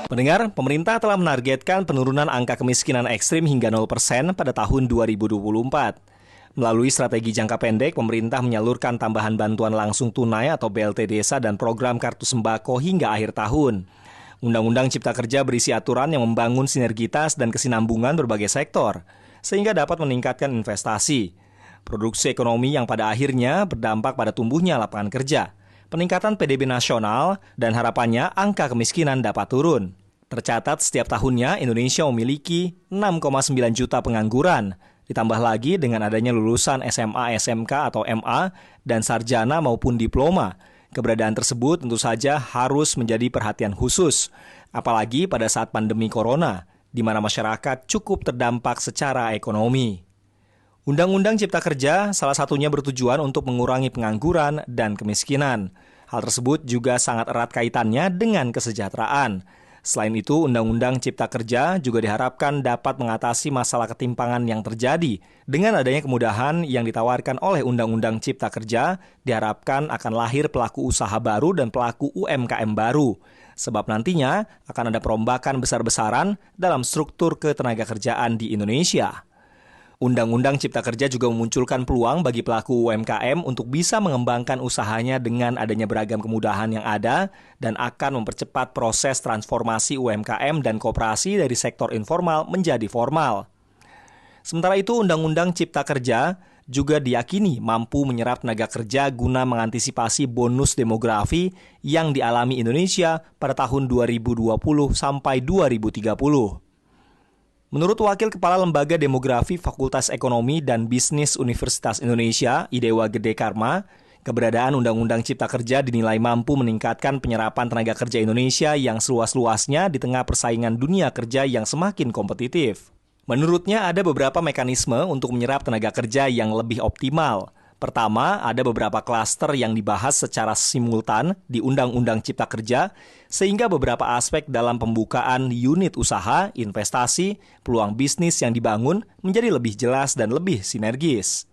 Pendengar, pemerintah telah menargetkan penurunan angka kemiskinan ekstrim hingga 0% pada tahun 2024. Melalui strategi jangka pendek, pemerintah menyalurkan tambahan bantuan langsung tunai atau BLT Desa dan program kartu sembako hingga akhir tahun. Undang-Undang Cipta Kerja berisi aturan yang membangun sinergitas dan kesinambungan berbagai sektor, sehingga dapat meningkatkan investasi, produksi ekonomi yang pada akhirnya berdampak pada tumbuhnya lapangan kerja, peningkatan PDB nasional, dan harapannya angka kemiskinan dapat turun. Tercatat setiap tahunnya Indonesia memiliki 6,9 juta pengangguran, ditambah lagi dengan adanya lulusan SMA, SMK atau MA, dan sarjana maupun diploma. Keberadaan tersebut tentu saja harus menjadi perhatian khusus, apalagi pada saat pandemi corona, di mana masyarakat cukup terdampak secara ekonomi. Undang-Undang Cipta Kerja salah satunya bertujuan untuk mengurangi pengangguran dan kemiskinan. Hal tersebut juga sangat erat kaitannya dengan kesejahteraan. Selain itu, Undang-Undang Cipta Kerja juga diharapkan dapat mengatasi masalah ketimpangan yang terjadi. Dengan adanya kemudahan yang ditawarkan oleh Undang-Undang Cipta Kerja, diharapkan akan lahir pelaku usaha baru dan pelaku UMKM baru. Sebab nantinya akan ada perombakan besar-besaran dalam struktur ketenagakerjaan di Indonesia. Undang-Undang Cipta Kerja juga memunculkan peluang bagi pelaku UMKM untuk bisa mengembangkan usahanya dengan adanya beragam kemudahan yang ada dan akan mempercepat proses transformasi UMKM dan koperasi dari sektor informal menjadi formal. Sementara itu, Undang-Undang Cipta Kerja juga diyakini mampu menyerap tenaga kerja guna mengantisipasi bonus demografi yang dialami Indonesia pada tahun 2020 sampai 2030. Menurut Wakil Kepala Lembaga Demografi Fakultas Ekonomi dan Bisnis Universitas Indonesia, Idewa Gede Karma, keberadaan Undang-Undang Cipta Kerja dinilai mampu meningkatkan penyerapan tenaga kerja Indonesia yang seluas-luasnya di tengah persaingan dunia kerja yang semakin kompetitif. Menurutnya ada beberapa mekanisme untuk menyerap tenaga kerja yang lebih optimal. Pertama, ada beberapa klaster yang dibahas secara simultan di Undang-Undang Cipta Kerja, sehingga beberapa aspek dalam pembukaan unit usaha, investasi, peluang bisnis yang dibangun menjadi lebih jelas dan lebih sinergis.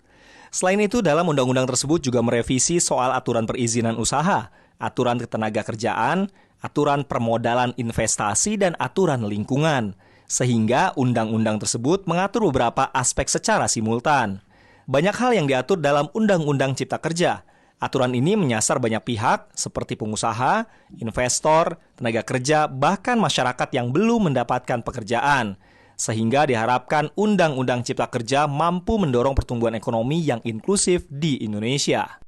Selain itu, dalam undang-undang tersebut juga merevisi soal aturan perizinan usaha, aturan ketenagakerjaan, aturan permodalan investasi, dan aturan lingkungan, sehingga undang-undang tersebut mengatur beberapa aspek secara simultan. Banyak hal yang diatur dalam Undang-Undang Cipta Kerja. Aturan ini menyasar banyak pihak seperti pengusaha, investor, tenaga kerja, bahkan masyarakat yang belum mendapatkan pekerjaan. Sehingga diharapkan Undang-Undang Cipta Kerja mampu mendorong pertumbuhan ekonomi yang inklusif di Indonesia.